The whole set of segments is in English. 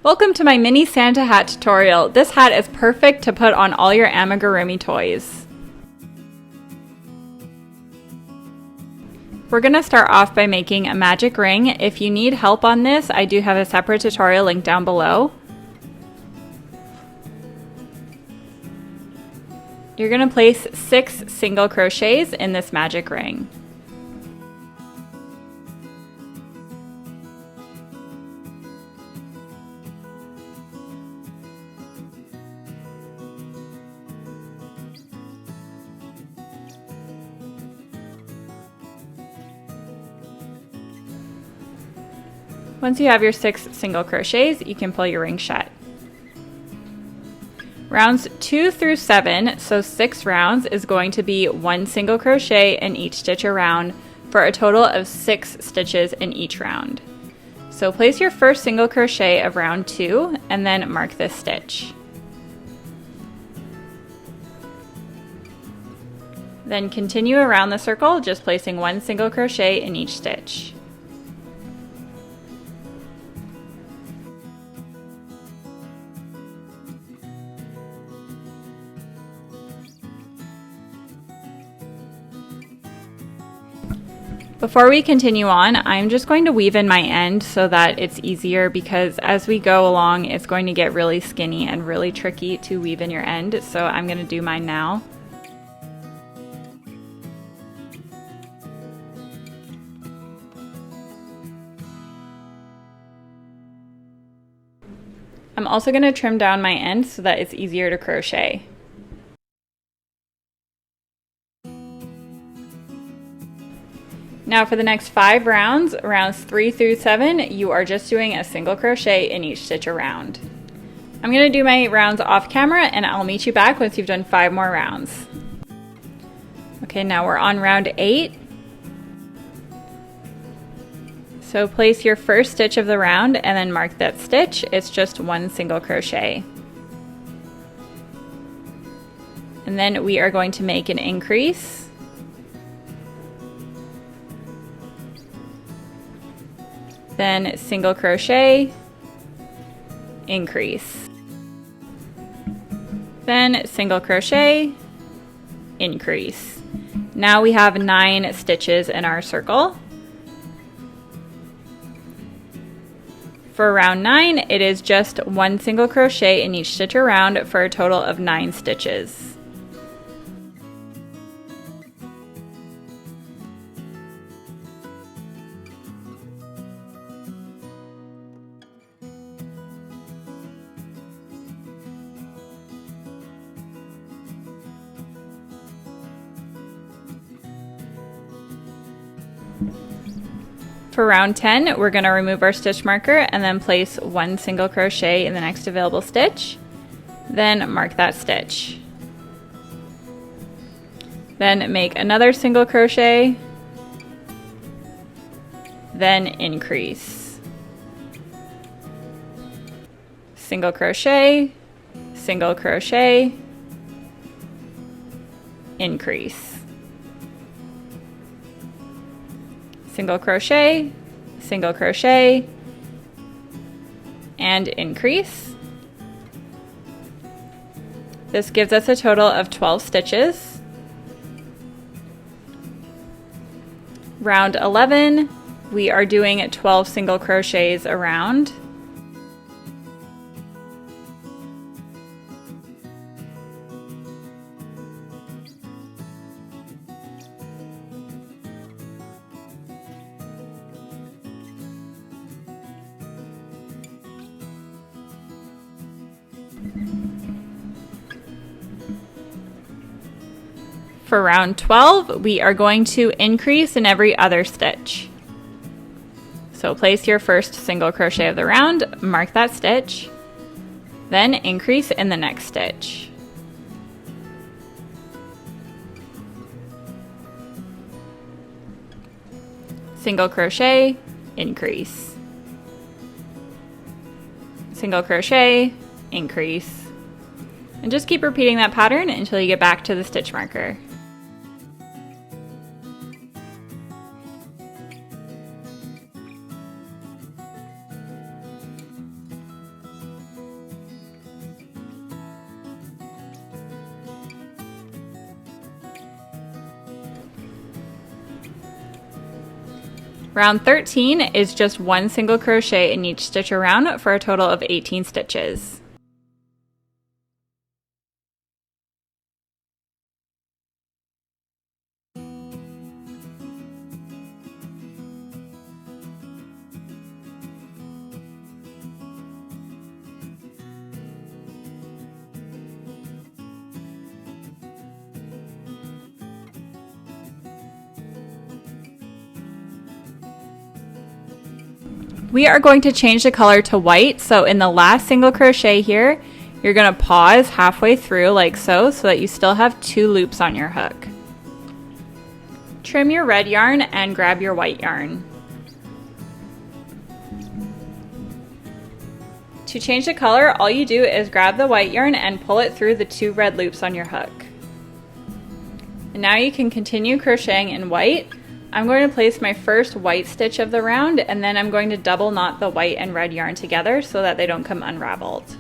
Welcome to my mini Santa hat tutorial. This hat is perfect to put on all your amigurumi toys. We're going to start off by making a magic ring. If you need help on this, I do have a separate tutorial linked down below. You're going to place 6 single crochets in this magic ring. Once you have your 6 single crochets, you can pull your ring shut. Rounds 2 through 7, so 6 rounds, is going to be 1 single crochet in each stitch around for a total of 6 stitches in each round. So place your first single crochet of round 2 and then mark this stitch. Then continue around the circle, just placing 1 single crochet in each stitch. Before we continue on, I'm just going to weave in my end so that it's easier, because as we go along it's going to get really skinny and really tricky to weave in your end, so I'm going to do mine now. I'm also going to trim down my end so that it's easier to crochet. Now for the next 5 rounds, rounds 3 through 7, you are just doing a single crochet in each stitch around. I'm going to do my rounds off camera and I'll meet you back once you've done 5 more rounds. Okay, now we're on round 8. So place your first stitch of the round and then mark that stitch. It's just 1 single crochet. And then we are going to make an increase. Then single crochet, increase. Then single crochet, increase. Now we have 9 stitches in our circle. For round 9, it is just 1 single crochet in each stitch around for a total of 9 stitches. For round 10, we're going to remove our stitch marker and then place 1 single crochet in the next available stitch. Then mark that stitch. Then make another single crochet. Then increase. Single crochet, single crochet, increase. Single crochet, and increase. This gives us a total of 12 stitches. Round 11, we are doing 12 single crochets around. For round 12, we are going to increase in every other stitch. So place your first single crochet of the round, mark that stitch, then increase in the next stitch. Single crochet, increase. Single crochet, increase. And just keep repeating that pattern until you get back to the stitch marker. Round 13 is just one single crochet in each stitch around for a total of 18 stitches. We are going to change the color to white, so in the last single crochet here, you're going to pause halfway through like so that you still have 2 loops on your hook. Trim your red yarn and grab your white yarn. To change the color, all you do is grab the white yarn and pull it through the 2 red loops on your hook. And now you can continue crocheting in white. I'm going to place my first white stitch of the round, and then I'm going to double knot the white and red yarn together so that they don't come unraveled.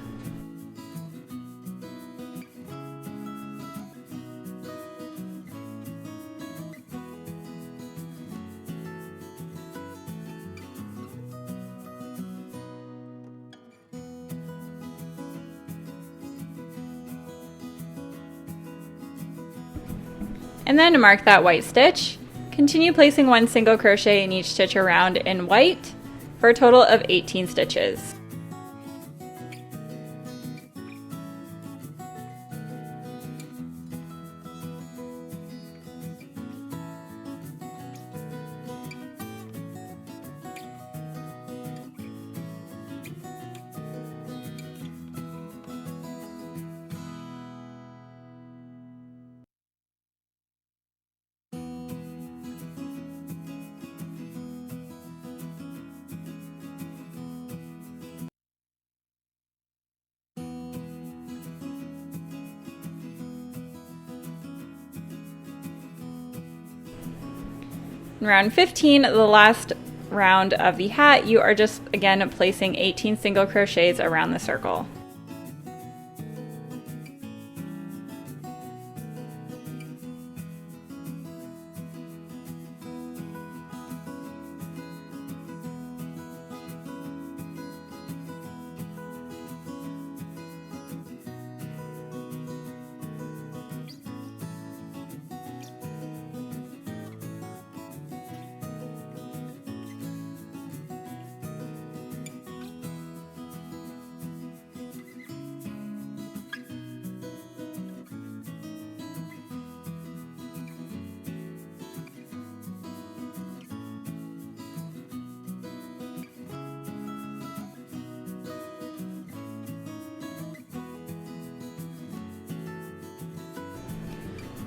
And then to mark that white stitch, continue placing one single crochet in each stitch around in white for a total of 18 stitches. In round 15, the last round of the hat, you are just again placing 18 single crochets around the circle.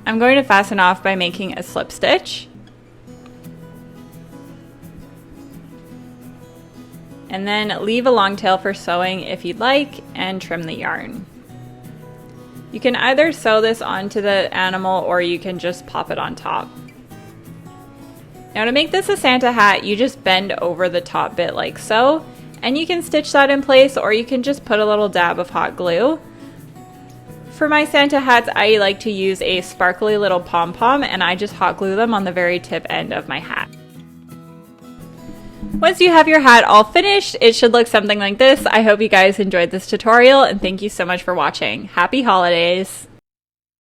I'm going to fasten off by making a slip stitch. And then leave a long tail for sewing if you'd like, and trim the yarn. You can either sew this onto the animal or you can just pop it on top. Now to make this a Santa hat, you just bend over the top bit like so, and you can stitch that in place or you can just put a little dab of hot glue. For my Santa hats, I like to use a sparkly little pom-pom, and I just hot glue them on the very tip end of my hat. Once you have your hat all finished, it should look something like this. I hope you guys enjoyed this tutorial, and thank you so much for watching. Happy holidays!